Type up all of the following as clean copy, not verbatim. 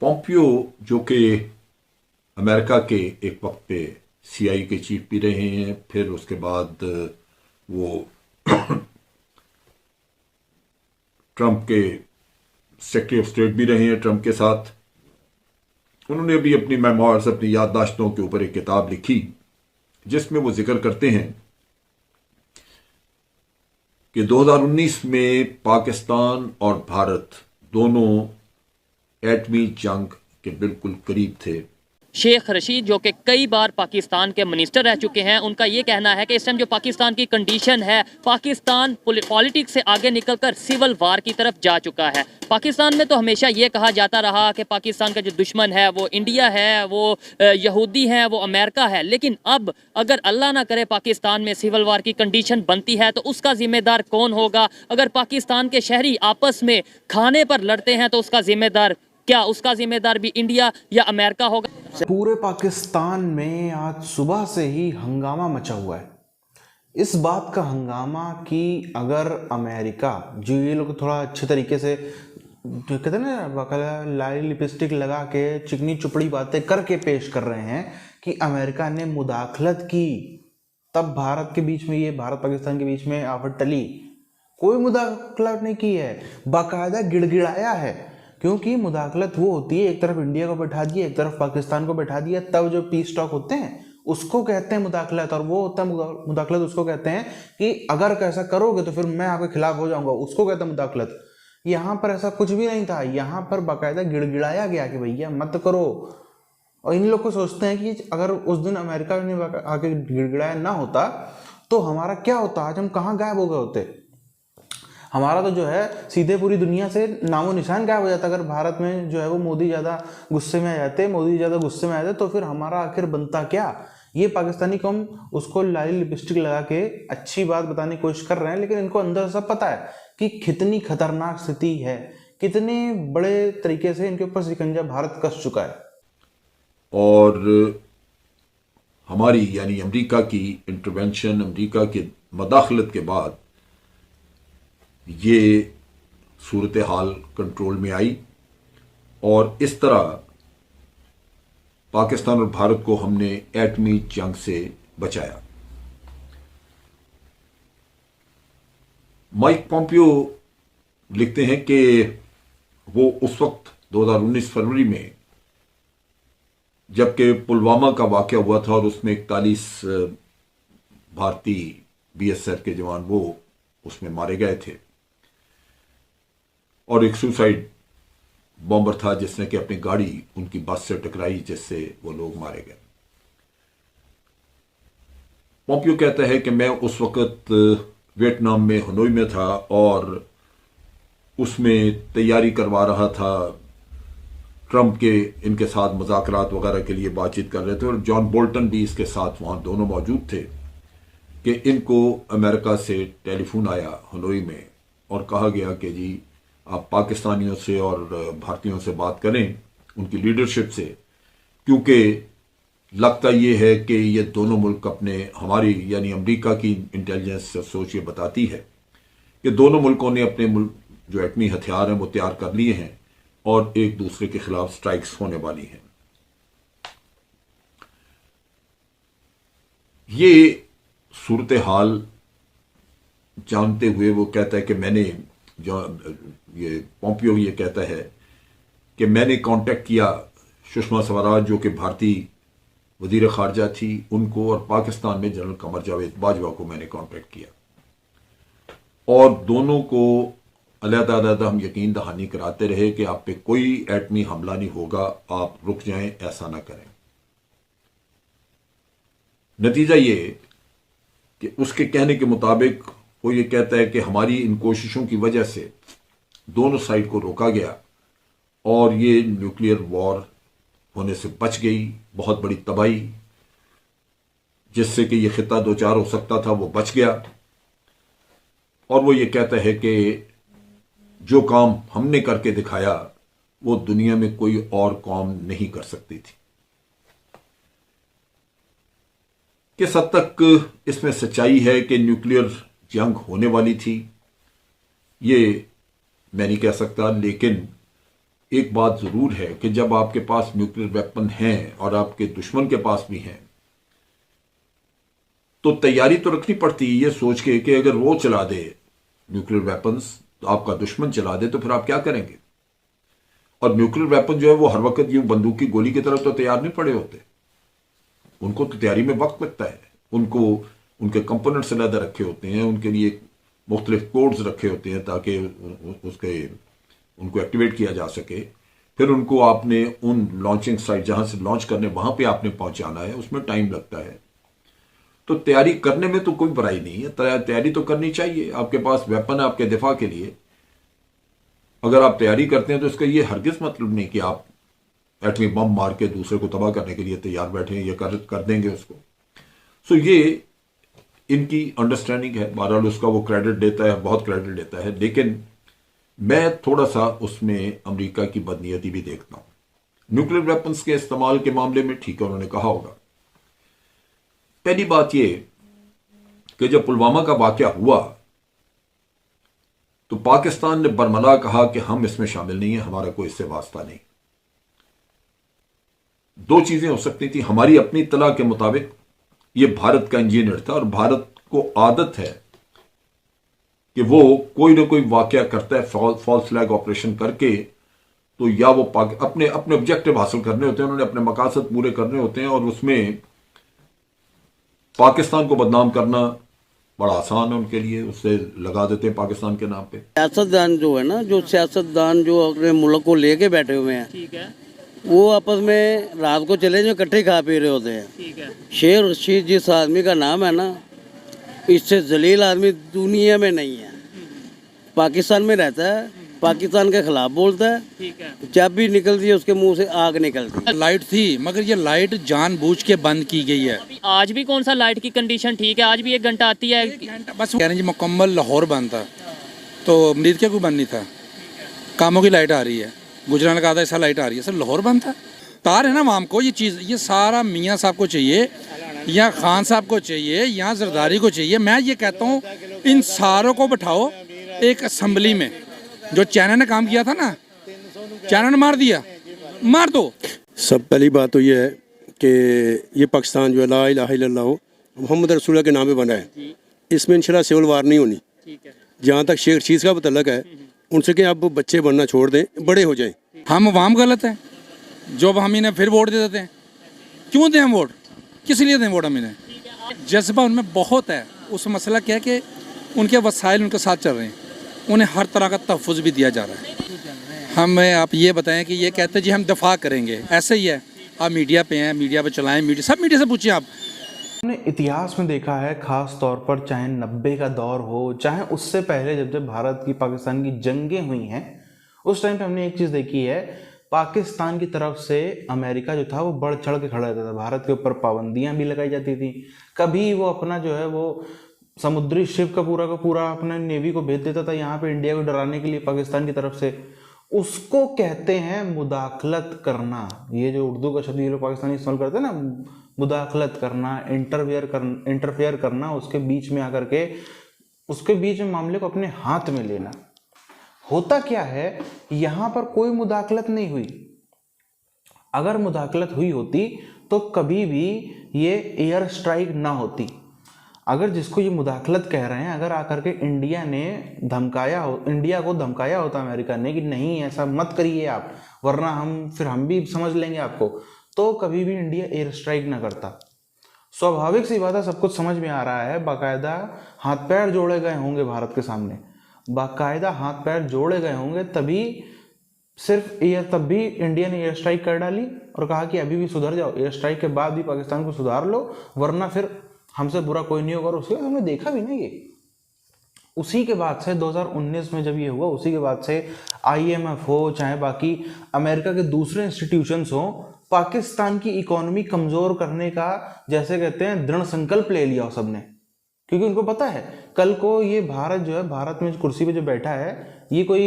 Pompeo जो कि America के एक वक्त पे सीआई के चीफ भी रहे हैं, फिर उसके बाद वो ट्रंप के सेक्रेटरी ऑफ स्टेट भी रहे हैं ट्रंप के साथ। उन्होंने भी अपनी मेमोइर्स, अपनी याददाश्तों के ऊपर एक किताब लिखी जिसमें वो जिक्र करते हैं कि 2019 में पाकिस्तान और भारत दोनों एटमी जंग के बिल्कुल करीब थे। शेख रशीद जो कि कई बार पाकिस्तान के मिनिस्टर रह चुके हैं, उनका ये कहना है कि इस टाइम जो पाकिस्तान की कंडीशन है, पाकिस्तान पॉलिटिक्स से आगे निकलकर सिविल वार की तरफ जा चुका है। पाकिस्तान में तो हमेशा ये कहा जाता रहा कि पाकिस्तान का जो दुश्मन है वो इंडिया है, वो यहूदी है, वो अमेरिका है। लेकिन अब अगर अल्लाह ना करे पाकिस्तान में सिविल वार की कंडीशन बनती है तो उसका जिम्मेदार कौन होगा? अगर पाकिस्तान के शहरी आपस में खाने पर लड़ते हैं तो उसका जिम्मेदार क्या, उसका जिम्मेदार भी इंडिया या अमेरिका होगा? पूरे पाकिस्तान में आज सुबह से ही हंगामा मचा हुआ है। इस बात का हंगामा कि अगर अमेरिका, जो ये लोग थोड़ा अच्छे तरीके से जो कहते हैं ना, बाकायदा लाली लिपस्टिक लगा के चिकनी चुपड़ी बातें करके पेश कर रहे हैं कि अमेरिका ने मुदाखलत की, तब भारत के बीच में, ये भारत पाकिस्तान के बीच में आफत टली। कोई मुदाखलत नहीं की है, बाकायदा गिड़गिड़ाया है। क्योंकि मुदाखलत वो होती है, एक तरफ इंडिया को बैठा दिया, एक तरफ पाकिस्तान को बैठा दिया, तब जो पीस टॉक होते हैं उसको कहते हैं मुदाखलत। और वो होता है मुदाखलत, उसको कहते हैं कि अगर ऐसा करोगे तो फिर मैं आपके खिलाफ हो जाऊंगा, उसको कहते हैं मुदाखलत। यहाँ पर ऐसा कुछ भी नहीं था, यहाँ पर बाकायदा गिड़गिड़ाया गया कि भैया मत करो। और इन लोग को सोचते हैं कि अगर उस दिन अमेरिका ने आके गिड़गिड़ाया ना होता तो हमारा क्या होता, आज हम कहाँ गायब हो गए होते। हमारा तो जो है सीधे पूरी दुनिया से नामो निशान गायब हो जाता। अगर भारत में जो है वो मोदी ज़्यादा गुस्से में आ जाते, मोदी ज़्यादा गुस्से में आ जाते, तो फिर हमारा आखिर बनता क्या। ये पाकिस्तानी कौम उसको लाली लिपस्टिक लगा के अच्छी बात बताने की कोशिश कर रहे हैं, लेकिन इनको अंदर सब पता है कि कितनी खतरनाक स्थिति है, कितने बड़े तरीके से इनके ऊपर शिकंजा भारत कस चुका है। और हमारी यानी अमेरिका की इंटरवेंशन, अमेरिका की मदाखलत के बाद ये सूरत हाल कंट्रोल में आई और इस तरह पाकिस्तान और भारत को हमने एटमी जंग से बचाया। माइक पोम्पियो लिखते हैं कि वो उस वक्त 2019 फरवरी में, जबकि पुलवामा का वाकया हुआ था और उसमें 41 भारतीय बीएसएफ के जवान वो उसमें मारे गए थे, और एक सुसाइड बॉम्बर था जिसने कि अपनी गाड़ी उनकी बस से टकराई, जिससे वो लोग मारे गए। पोम्पियो कहता है कि मैं उस वक्त वियतनाम में हनोई में था और उसमें तैयारी करवा रहा था, ट्रंप के इनके साथ मुज़ाकरात वगैरह के लिए बातचीत कर रहे थे और जॉन बोल्टन भी इसके साथ वहां दोनों मौजूद थे कि इनको अमेरिका से टेलीफोन आया हनोई में और कहा गया कि जी आप पाकिस्तानियों से और भारतीयों से बात करें, उनकी लीडरशिप से, क्योंकि लगता ये है कि ये दोनों मुल्क अपने, हमारी यानी अमेरिका की इंटेलिजेंस सोच ये बताती है कि दोनों मुल्कों ने अपने मुल्क जो एटमी हथियार हैं वो तैयार कर लिए हैं और एक दूसरे के खिलाफ स्ट्राइक्स होने वाली हैं। ये सूरत हाल जानते हुए वो कहता है कि मैंने, जो ये पोम्पियो ये कहता है कि मैंने कांटेक्ट किया सुषमा स्वराज जो कि भारतीय वजीर खारजा थी, उनको, और पाकिस्तान में जनरल कमर जावेद बाजवा को मैंने कांटेक्ट किया और दोनों को अलग-अलग हम यकीन दहानी कराते रहे कि आप पे कोई एटमी हमला नहीं होगा, आप रुक जाएं, ऐसा ना करें। नतीजा ये कि उसके कहने के मुताबिक वो ये कहता है कि हमारी इन कोशिशों की वजह से दोनों साइड को रोका गया और ये न्यूक्लियर वॉर होने से बच गई। बहुत बड़ी तबाही जिससे कि ये खिता दो चार हो सकता था वो बच गया। और वो ये कहता है कि जो काम हमने करके दिखाया वो दुनिया में कोई और कौम नहीं कर सकती थी। किस हद तक इसमें सच्चाई है कि न्यूक्लियर जंग होने वाली थी, ये मैं नहीं कह सकता, लेकिन एक बात जरूर है कि जब आपके पास न्यूक्लियर वेपन हैं और आपके दुश्मन के पास भी हैं, तो तैयारी तो रखनी पड़ती है ये सोच के कि अगर वो चला दे न्यूक्लियर वेपन्स, तो आपका दुश्मन चला दे, तो फिर आप क्या करेंगे। और न्यूक्लियर वेपन जो है वो हर वक्त यूं बंदूक की गोली की तरफ तो तैयार नहीं पड़े होते, उनको तो तैयारी में वक्त लगता है। उनको उनके कंपोनेंट्स अलग रखे होते हैं, उनके लिए मुख्तलिफ कोड्स रखे होते हैं ताकि उनको एक्टिवेट किया जा सके। फिर उनको आपने उन लॉन्चिंग साइट जहां से लॉन्च करने वहां पे आपने पहुंचाना है, उसमें टाइम लगता है। तो तैयारी करने में तो कोई बुराई नहीं है, तैयारी तो करनी चाहिए। आपके पास वेपन है आपके दिफा के लिए, अगर आप तैयारी करते हैं तो इसका ये हरगिज मतलब नहीं कि आप एटमी बम मार के दूसरे को तबाह करने के लिए तैयार बैठे हैं, ये कर देंगे उसको। सो ये इनकी अंडरस्टैंडिंग है, बहरहाल उसका वो क्रेडिट देता है, बहुत क्रेडिट देता है। लेकिन मैं थोड़ा सा उसमें अमेरिका की बदनीयती भी देखता हूं। न्यूक्लियर वेपन्स के इस्तेमाल के मामले में ठीक है, उन्होंने कहा होगा। पहली बात ये कि जब पुलवामा का वाकया हुआ तो पाकिस्तान ने बरमला कहा कि हम इसमें शामिल नहीं है, हमारा कोई इससे वास्ता नहीं। दो चीजें हो सकती थी, हमारी अपनी इत्तला के मुताबिक ये भारत का इंजीनियर था और भारत को आदत है कि वो कोई ना कोई वाकया करता है फॉल्स फ्लैग ऑपरेशन करके, तो या वो अपने अपने ऑब्जेक्टिव हासिल करने होते हैं, उन्होंने अपने मकासद पूरे करने होते हैं, और उसमें पाकिस्तान को बदनाम करना बड़ा आसान है उनके लिए, उससे लगा देते हैं पाकिस्तान के नाम पे। सियासतदान जो है ना, जो सियासतदान जो अपने मुल्क को लेके बैठे हुए हैं, ठीक है, वो आपस में रात को चले जो इकट्ठे खा पी रहे होते हैं। ठीक है। शेर रशीद जिस आदमी का नाम है ना, इससे जलील आदमी दुनिया में नहीं है। पाकिस्तान में रहता है, पाकिस्तान के खिलाफ बोलता है, ठीक है। जब भी निकलती है उसके मुंह से आग निकलती है। लाइट थी मगर ये लाइट जानबूझ के बंद की गई है। अभी आज भी कौन सा लाइट की कंडीशन ठीक है? आज भी 1 घंटा आती है। बस कह रहे हैं जी मुकम्मल लाहौर बंद था, तो अमरीद क्या कोई बंद नहीं था। कामों की लाइट आ रही है, गुजरात का आधा ऐसा लाइट आ रही है, सर लाहौर बंद था। तार है ना आवाम को, ये चीज़ ये सारा मियाँ साहब को चाहिए या खान साहब को चाहिए या जरदारी को चाहिए। मैं ये कहता हूँ इन सारों को बिठाओ एक असम्बली में। जो चाइना ने काम किया था ना, चाइना ने मार दिया, मार दो। सब पहली बात तो ये है कि ये पाकिस्तान जो है ला इलाहा इल्लल्लाह मोहम्मद रसूलुल्लाह के नाम पे बना है, इसमें इंशाल्लाह सिविल वार नहीं होनी। जहाँ तक शेख रशीद का मुतल्लक है, उनसे कि आप बच्चे बनना छोड़ दें, बड़े हो जाएं। हम अवाम गलत हैं जो अब हम इन्हें फिर वोट दे देते हैं। क्यों दें हम वोट, किस लिए दें वोट हम इन्हें? जज्बा उनमें बहुत है। उस मसला क्या है कि उनके वसाइल उनके साथ चल रहे हैं, उन्हें हर तरह का तहफ़्फ़ुज़ भी दिया जा रहा है। हमें आप ये बताएं कि ये कहते हैं जी हम दफा करेंगे, ऐसे ही है। आप मीडिया पे हैं, मीडिया पे चलाएं, मीडिया सब मीडिया से पूछिए आप। हमने इतिहास में देखा है, ख़ास तौर पर चाहे 90 का दौर हो, चाहे उससे पहले जब भारत की पाकिस्तान की जंगें हुई हैं, उस टाइम पे हमने एक चीज़ देखी है, पाकिस्तान की तरफ से अमेरिका जो था वो बढ़ चढ़ के खड़ा रहता था। भारत के ऊपर पाबंदियां भी लगाई जाती थी। कभी वो अपना जो है वो समुद्री शिप का पूरा अपने नेवी को भेज देता था यहाँ पे इंडिया को डराने के लिए पाकिस्तान की तरफ से। उसको कहते हैं मुदाखलत करना। ये जो उर्दू का शब्द ये लोग पाकिस्तानी इस्तेमाल करते हैं ना, मुदाखलत करना, इंटरफेयर करना, उसके बीच में आकर के उसके बीच में मामले को अपने हाथ में लेना। होता क्या है, यहाँ पर कोई मुदाखलत नहीं हुई। अगर मुदाखलत हुई होती तो कभी भी ये एयर स्ट्राइक ना होती। अगर जिसको ये मुदाखलत कह रहे हैं, अगर आकर के इंडिया को धमकाया होता अमेरिका ने कि नहीं ऐसा मत करिए आप, वरना हम भी समझ लेंगे आपको, तो कभी भी इंडिया एयर स्ट्राइक ना करता। स्वाभाविक सी बात है, सब कुछ समझ में आ रहा है। बाकायदा हाथ पैर जोड़े गए होंगे भारत के सामने, बाकायदा हाथ पैर जोड़े गए होंगे, तब भी इंडिया ने एयर स्ट्राइक कर डाली और कहा कि अभी भी सुधर जाओ, एयर स्ट्राइक के बाद भी पाकिस्तान को सुधार लो, वरना फिर हमसे बुरा कोई नहीं होगा। और उसके बाद हमने देखा भी ना, ये उसी के बाद से 2019 में जब ये हुआ, उसी के बाद से IMF हो चाहे बाकी अमेरिका के दूसरे इंस्टीट्यूशंस हो, पाकिस्तान की इकोनॉमी कमजोर करने का, जैसे कहते हैं, दृढ़ संकल्प ले लिया सबने। क्योंकि उनको पता है कल को ये भारत जो है, भारत में कुर्सी पे जो बैठा है, ये कोई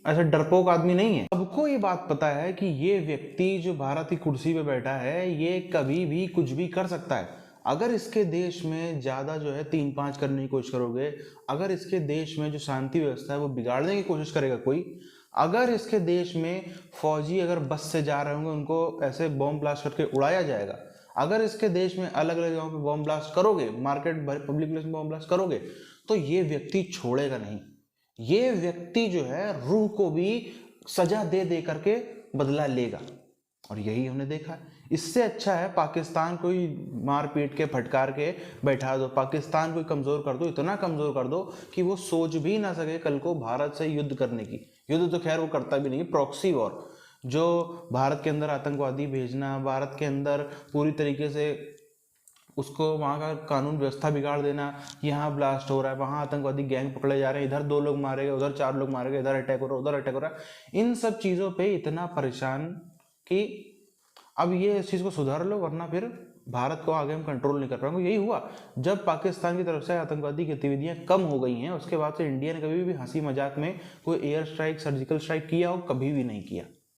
ऐसा डरपोक आदमी नहीं है। सबको ये बात पता है कि ये व्यक्ति जो भारत की कुर्सी पे बैठा है, ये कभी भी कुछ भी कर सकता है। अगर इसके देश में ज़्यादा जो है 3-5 करने की कोशिश करोगे, अगर इसके देश में जो शांति व्यवस्था है वो बिगाड़ने की कोशिश करेगा कोई, अगर इसके देश में फौजी अगर बस से जा रहे होंगे, उनको ऐसे बॉम्ब ब्लास्ट करके उड़ाया जाएगा। अगर इसके देश में अलग अलग जगहों पे बॉम्ब ब्लास्ट करोगे, मार्केट पब्लिक प्लेस में बॉम्ब ब्लास्ट करोगे, तो ये व्यक्ति छोड़ेगा नहीं। ये व्यक्ति जो है रूह को भी सजा दे दे करके बदला लेगा, और यही हमने देखा है। इससे अच्छा है पाकिस्तान को ही मार पीट के फटकार के बैठा दो, पाकिस्तान को कमज़ोर कर दो, इतना कमज़ोर कर दो कि वो सोच भी ना सके कल को भारत से युद्ध करने की। युद्ध तो खैर वो करता भी नहीं, प्रॉक्सी वॉर, जो भारत के अंदर आतंकवादी भेजना, भारत के अंदर पूरी तरीके से उसको वहाँ का कानून व्यवस्था बिगाड़ देना, यहाँ ब्लास्ट हो रहा है, वहाँ आतंकवादी गैंग पकड़े जा रहे हैं, इधर 2 लोग मारे गए, उधर 4 लोग मारे गए, इधर अटैक हो रहा है, उधर अटैक हो रहा है। इन सब चीज़ों पे इतना परेशान कि अब ये इस चीज़ को सुधार लो, वरना फिर भारत को आगे हम कंट्रोल नहीं कर पाएंगे। यही हुआ जब पाकिस्तान की तरफ से आतंकवादी गतिविधियां कम हो गई हैं, उसके बाद से इंडिया ने कभी भी हंसी मजाक में कोई एयर स्ट्राइक, सर्जिकल स्ट्राइक किया हो, कभी भी नहीं किया।